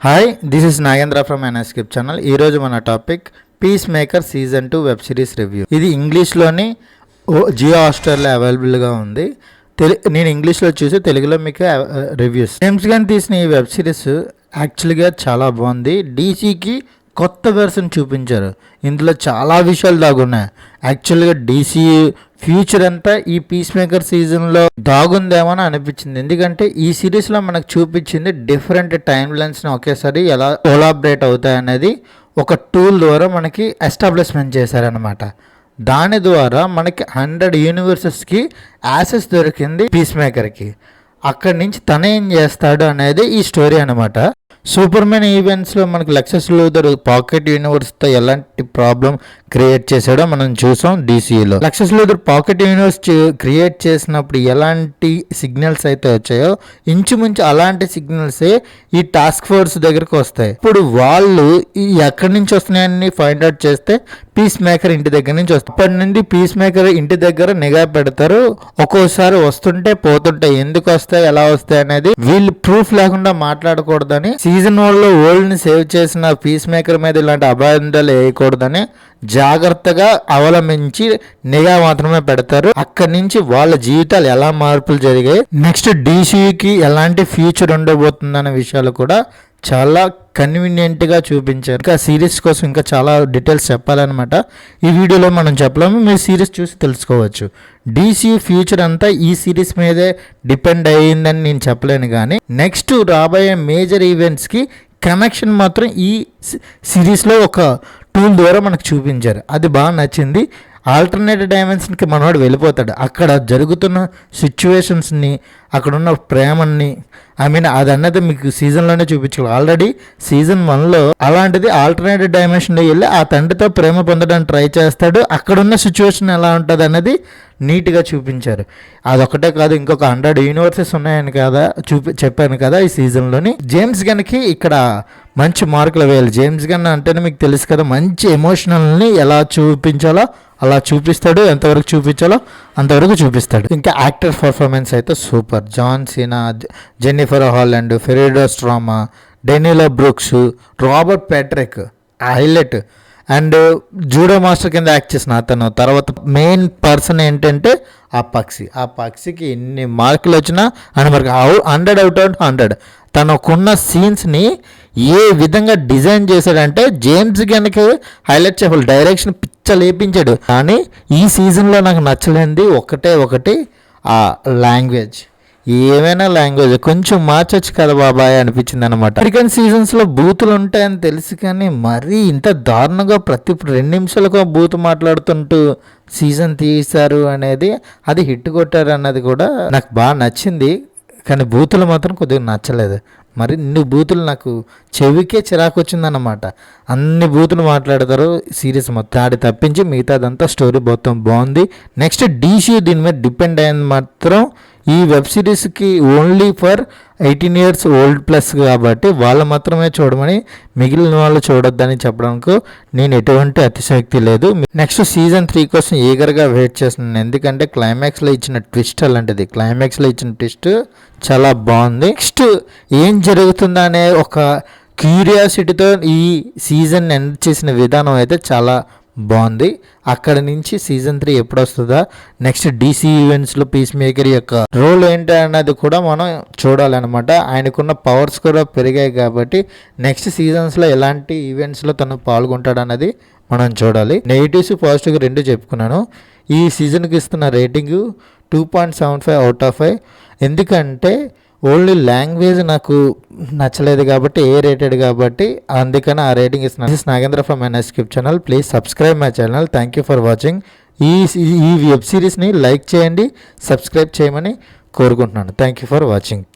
Hi, this is Nagendra from NScript channel. ఈరోజు మన topic peace maker season 2 web series review. ఇది ఇంగ్లీష్లోని జియో హాట్‌స్టార్లో అవైలబుల్గా ఉంది. నేను ఇంగ్లీష్లో చూసి తెలుగులో మీకు రివ్యూస్. జేమ్స్ గన్ తీసిన ఈ వెబ్ సిరీస్ యాక్చువల్గా చాలా బాగుంది. డీసీకి కొత్త వెర్షన్ చూపించారు. ఇందులో చాలా విషయాలు దాగున్నాయి. యాక్చువల్గా డీసీ ఫ్యూచర్ అంతా ఈ పీస్ మేకర్ సీజన్లో దాగుందేమో అని అనిపించింది. ఎందుకంటే ఈ సిరీస్లో మనకు చూపించింది డిఫరెంట్ టైమ్ లైన్స్ని ఒకేసారి ఎలా కొలాబరేట్ అవుతాయి అనేది ఒక టూల్ ద్వారా మనకి ఎస్టాబ్లిష్మెంట్ చేశారనమాట. దాని ద్వారా మనకి 100 యూనివర్సెస్కి యాక్సెస్ దొరికింది పీస్ మేకర్కి. అక్కడి నుంచి తను ఏం చేస్తాడు అనేది ఈ స్టోరీ అనమాట. సూపర్ మ్యాన్ ఈవెంట్స్లో మనకి లెక్స్ లూథర్ పాకెట్ యూనివర్స్తో ఎలాంటి ప్రాబ్లం క్రియేట్ చేశాడో మనం చూసాం డీసీలో. లెక్స్ లూథర్ పాకెట్ యూనివర్స్ క్రియేట్ చేసినప్పుడు ఎలాంటి సిగ్నల్స్ అయితే వచ్చాయో ఇంచుమించు అలాంటి సిగ్నల్సే ఈ టాస్క్ ఫోర్స్ దగ్గరకు వస్తాయి. ఇప్పుడు వాళ్ళు ఎక్కడి నుంచి వస్తున్నాయని ఫైండ్ అవుట్ చేస్తే పీస్ మేకర్ ఇంటి దగ్గర నుంచి వస్తాయి. అప్పటి నుండి పీస్ మేకర్ ఇంటి దగ్గర నిఘా పెడతారు. ఒక్కోసారి వస్తుంటే పోతుంటాయి. ఎందుకు వస్తాయి, ఎలా వస్తాయి అనేది వీళ్ళు ప్రూఫ్ లేకుండా మాట్లాడకూడదని సీజన్ 1లో వరల్డ్ ని సేవ్ చేసిన పీస్ మేకర్ మీద ఇలాంటి అభాండాలు వేయకూడదని జాగ్రత్తగా అవలంబించి నిఘా మాత్రమే పెడతారు. అక్కడి నుంచి వాళ్ళ జీవితాలు ఎలా మార్పులు జరిగాయి, నెక్స్ట్ డీసీకి ఎలాంటి ఫ్యూచర్ ఉండబోతుందనే విషయాలు కూడా చాలా కన్వీనియంట్గా చూపించారు. ఇంకా సిరీస్ కోసం ఇంకా చాలా డీటెయిల్స్ చెప్పాలన్నమాట. ఈ వీడియోలో మనం చెప్పలేము, మీరు సిరీస్ చూసి తెలుసుకోవచ్చు. డీసీ ఫ్యూచర్ అంతా ఈ సిరీస్ మీదే డిపెండ్ అయ్యిందని నేను చెప్పలేను, కానీ నెక్స్ట్ రాబోయే మేజర్ ఈవెంట్స్కి కనెక్షన్ మాత్రం ఈ సిరీస్లో ఒక టూల్ ద్వారా మనకు చూపించారు. అది బాగా నచ్చింది. ఆల్టర్నేట్ డైమెన్షన్కి మనవాడు వెళ్ళిపోతాడు. అక్కడ జరుగుతున్న సిచ్యువేషన్స్ని, అక్కడున్న ప్రేమని, అది అన్నది మీకు సీజన్లోనే చూపించాలి. ఆల్రెడీ సీజన్ 1లో అలాంటిది ఆల్టర్నేటివ్ డైమెన్షన్లో వెళ్ళి ఆ తండ్రితో ప్రేమ పొందడానికి ట్రై చేస్తాడు. అక్కడున్న సిచ్యువేషన్ ఎలా ఉంటుంది అనేది నీట్గా చూపించారు. అదొకటే కాదు, ఇంకొక 100 యూనివర్సెస్ ఉన్నాయని కదా చెప్పాను కదా ఈ సీజన్లోని. జేమ్స్ గన్కి ఇక్కడ మంచి మార్కులు వేయాలి. జేమ్స్ గన్ అంటేనే మీకు తెలుసు కదా, మంచి ఎమోషనల్ని ఎలా చూపించాలో అలా చూపిస్తాడు, ఎంతవరకు చూపించాలో అంతవరకు చూపిస్తాడు. ఇంకా యాక్టర్ పర్ఫార్మెన్స్ అయితే super. John Cena, Jennifer Holland, Freddie Stroma, Danielle Brooks, Robert Patrick highlight, and judo master కింద యాక్ట్ చేసిన అతను. తర్వాత మెయిన్ పర్సన్ ఏంటంటే ఆ పక్షికి ఎన్ని మార్కులు వచ్చినా అని మనకి 100 అవుట్ ఆఫ్ 100. తనకున్న సీన్స్ని ఏ విధంగా డిజైన్ చేశాడంటే జేమ్స్ గన్కి హైలైట్ చెప్పాలి. డైరెక్షన్ లేపించాడు. కానీ ఈ సీజన్లో నాకు నచ్చలేనిది ఒకటి ఆ లాంగ్వేజ్. ఏమైనా లాంగ్వేజ్ కొంచెం మార్చొచ్చు కదా బాబాయ్ అనిపించింది అనమాట. అమెరికన్ సీజన్స్లో బూతులు ఉంటాయని తెలుసు, కానీ మరీ ఇంత దారుణంగా ప్రతి 2 నిమిషాలకు బూత్ మాట్లాడుతుంటూ సీజన్ తీశారు అనేది, అది హిట్ కొట్టారు అన్నది కూడా నాకు బాగా నచ్చింది. కానీ బూతులు మాత్రం కొద్దిగా నచ్చలేదు. మరి ఇన్ని బూతులు నాకు చెవికే చిరాకు వచ్చిందన్నమాట. అన్ని బూతులు మాట్లాడతారు సీరీస్ మొత్తం. ఆడి తప్పించి మిగతాదంతా స్టోరీ మొత్తం బాగుంది. నెక్స్ట్ డీసీ దీని మీద డిపెండ్ అయింది మాత్రం ఈ వెబ్ సిరీస్కి only for 18 years old plus కాబట్టి వాళ్ళు మాత్రమే చూడమని, మిగిలిన వాళ్ళు చూడొద్దని చెప్పడానికి నేను ఎటువంటి అతిశయోక్తి లేదు. నెక్స్ట్ సీజన్ 3 కోసం ఈగర్గా వెయిట్ చేస్తున్నాను. ఎందుకంటే క్లైమాక్స్లో ఇచ్చిన ట్విస్ట్ అలాంటిది. క్లైమాక్స్లో ఇచ్చిన ట్విస్ట్ చాలా బాగుంది. నెక్స్ట్ ఏం జరుగుతుందనే ఒక క్యూరియాసిటీతో ఈ సీజన్ ఎండ్ చేసిన విధానం అయితే చాలా బాగుంది. అక్కడ నుంచి సీజన్ 3 ఎప్పుడు వస్తుందా, నెక్స్ట్ డీసీ ఈవెంట్స్లో పీస్ మేకర్ యొక్క రోల్ ఏంటి అన్నది కూడా మనం చూడాలన్నమాట. ఆయనకున్న పవర్స్ కూడా పెరిగాయి కాబట్టి నెక్స్ట్ సీజన్స్లో ఎలాంటి ఈవెంట్స్లో తను పాల్గొంటాడు అన్నది మనం చూడాలి. నెగిటివ్స్ పాజిటివ్గా 2 చెప్పుకున్నాను. ఈ సీజన్కి ఇస్తున్న రేటింగు 2.75 అవుట్ ఆఫ్ 5. ఎందుకంటే ఓన్లీ లాంగ్వేజ్ నాకు నచ్చలేదు కాబట్టి, ఏ రేటెడ్ కాబట్టి, అందుకని ఆ రేటింగ్ ఇస్తున్నాను. This is Nagendra from NScript channel. Please subscribe my channel. Thank you for watching. ఈ వెబ్ సిరీస్ని లైక్ చేయండి, సబ్స్క్రైబ్ చేయమని కోరుకుంటున్నాను. Thank you for watching.